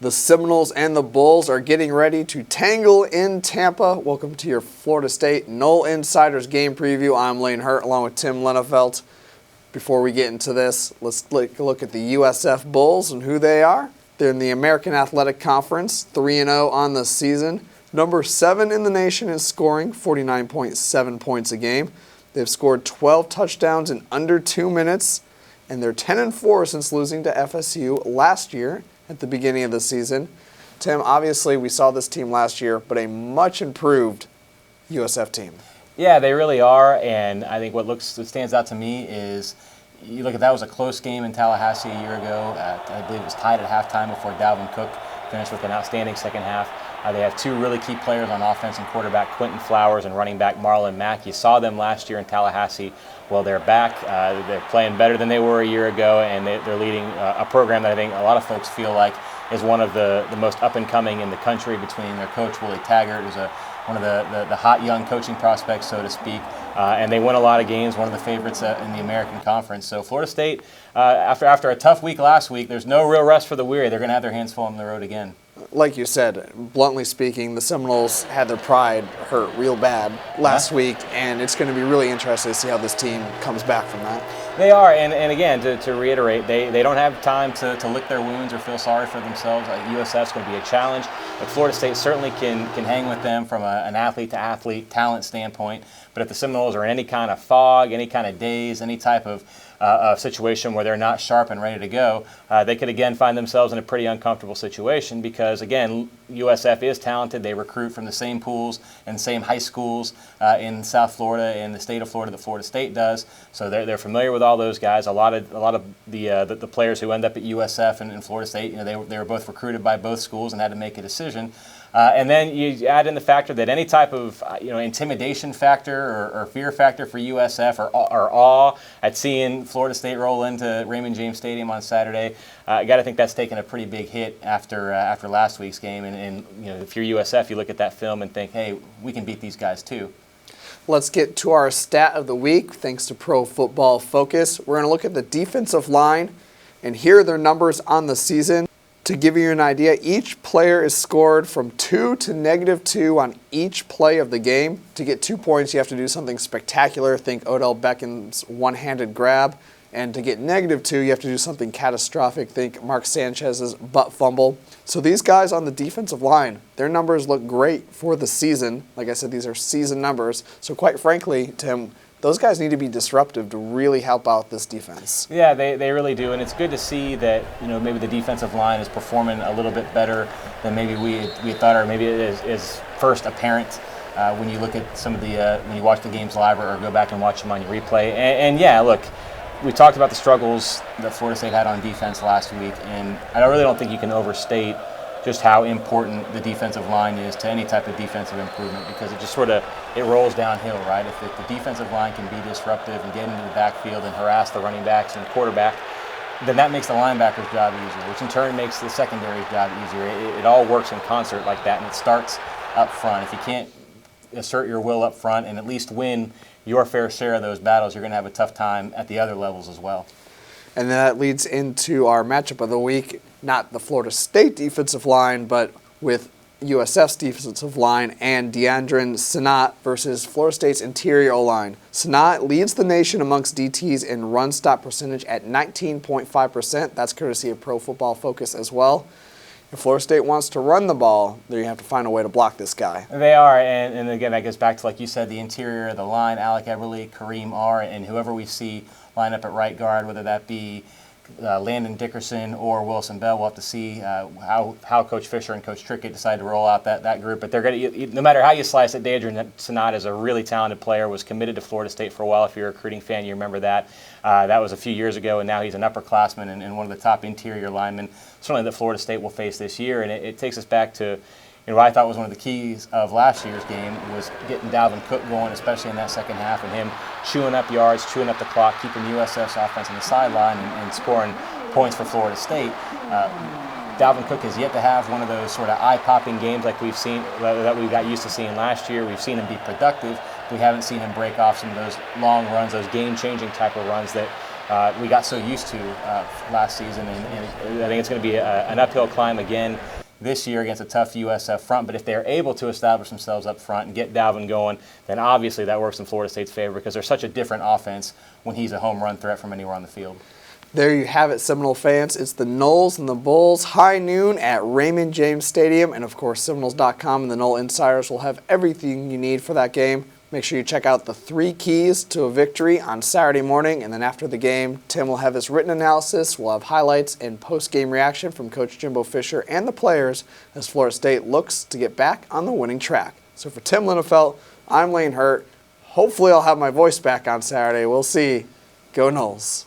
The Seminoles and the Bulls are getting ready to tangle in Tampa. Welcome to your Florida State Nole Insiders game preview. I'm Lane Hurt along with Tim Lenefelt. Before we get into this, let's take a look at the USF Bulls and who they are. They're in the American Athletic Conference, 3-0 on the season. Number 7 in the nation in scoring, 49.7 points a game. They've scored 12 touchdowns in under 2 minutes, and they're 10-4 since losing to FSU last year at the beginning of the season. Tim, obviously we saw this team last year, but a much improved USF team. Yeah, they really are, and I think what stands out to me is you look at that was a close game in Tallahassee a year ago. I believe it was tied at halftime before Dalvin Cook finished with an outstanding second half. They have two really key players on offense and quarterback, Quentin Flowers and running back Marlon Mack. You saw them last year in Tallahassee. Well, they're back. They're playing better than they were a year ago, and they're leading a program that I think a lot of folks feel like is one of the most up-and-coming in the country between their coach, Willie Taggart, who's one of the hot young coaching prospects, so to speak. And they win a lot of games, one of the favorites in the American Conference. So Florida State, after a tough week last week, there's no real rest for the weary. They're going to have their hands full on the road again. Like you said, bluntly speaking, the Seminoles had their pride hurt real bad last week, and it's going to be really interesting to see how this team comes back from that. They are, and again, to reiterate, they don't have time to lick their wounds or feel sorry for themselves. USF's going to be a challenge, but Florida State certainly can hang with them from an athlete-to-athlete talent standpoint. But if the Seminoles are in any kind of fog, any kind of daze, any type of situation where they're not sharp and ready to go, they could again find themselves in a pretty uncomfortable situation because, again, USF is talented. They recruit from the same pools and same high schools in South Florida, in the state of Florida, that Florida State does. So they're familiar with all those guys. A lot of the players who end up at USF and Florida State, they were both recruited by both schools and had to make a decision. And then you add in the factor that any type of intimidation factor or fear factor for USF or awe at seeing Florida State roll into Raymond James Stadium on Saturday, I got to think that's taken a pretty big hit after last week's game. And if you're USF, you look at that film and think, hey, we can beat these guys too. Let's get to our stat of the week. Thanks to Pro Football Focus, we're going to look at the defensive line, and here are their numbers on the season. To give you an idea, each player is scored from 2 to -2 on each play of the game. To get 2 points, you have to do something spectacular. Think Odell Beckham's one-handed grab. And to get -2, you have to do something catastrophic. Think Mark Sanchez's butt fumble. So these guys on the defensive line, their numbers look great for the season. Like I said, these are season numbers. So quite frankly, Tim, those guys need to be disruptive to really help out this defense. Yeah, they really do, and it's good to see that maybe the defensive line is performing a little bit better than maybe we thought, or maybe it is first apparent when you look at some of when you watch the games live or go back and watch them on your replay. And yeah, look, we talked about the struggles that Florida State had on defense last week, and I really don't think you can overstate just how important the defensive line is to any type of defensive improvement, because it just it rolls downhill, right? If the defensive line can be disruptive and get into the backfield and harass the running backs and quarterback, then that makes the linebacker's job easier, which in turn makes the secondary's job easier. It all works in concert like that, and it starts up front. If you can't assert your will up front and at least win your fair share of those battles, you're going to have a tough time at the other levels as well. And that leads into our matchup of the week. Not the Florida State defensive line, but with USF's defensive line and DeAndre Senat versus Florida State's interior O-line. Senat leads the nation amongst DTs in run stop percentage at 19.5%. That's courtesy of Pro Football Focus as well. If Florida State wants to run the ball, then you have to find a way to block this guy. They are, and again, that goes back to, like you said, the interior of the line, Alec Eberle, Kareem R., and whoever we see line up at right guard, whether that be Landon Dickerson or Wilson Bell. We'll have to see how Coach Fisher and Coach Trickett decide to roll out that group. But they're going to, no matter how you slice it, DeAndre Senat is a really talented player, was committed to Florida State for a while. If you're a recruiting fan, you remember that. That was a few years ago, and now he's an upperclassman and one of the top interior linemen, certainly that Florida State will face this year. And it takes us back to what I thought was one of the keys of last year's game was getting Dalvin Cook going, especially in that second half, and him chewing up yards, chewing up the clock, keeping USF's offense on the sideline and scoring points for Florida State. Dalvin Cook has yet to have one of those sort of eye-popping games like we've seen, that we got used to seeing last year. We've seen him be productive. We haven't seen him break off some of those long runs, those game-changing type of runs that we got so used to last season, and I think it's going to be an uphill climb again this year against a tough USF front. But if they're able to establish themselves up front and get Dalvin going, then obviously that works in Florida State's favor because they're such a different offense when he's a home run threat from anywhere on the field. There you have it, Seminole fans. It's the Noles and the Bulls, high noon at Raymond James Stadium. And, of course, Seminoles.com and the Nole Insiders will have everything you need for that game. Make sure you check out the 3 keys to a victory on Saturday morning. And then after the game, Tim will have his written analysis. We'll have highlights and post-game reaction from Coach Jimbo Fisher and the players as Florida State looks to get back on the winning track. So for Tim Linnefelt, I'm Lane Hurt. Hopefully I'll have my voice back on Saturday. We'll see. Go Noles.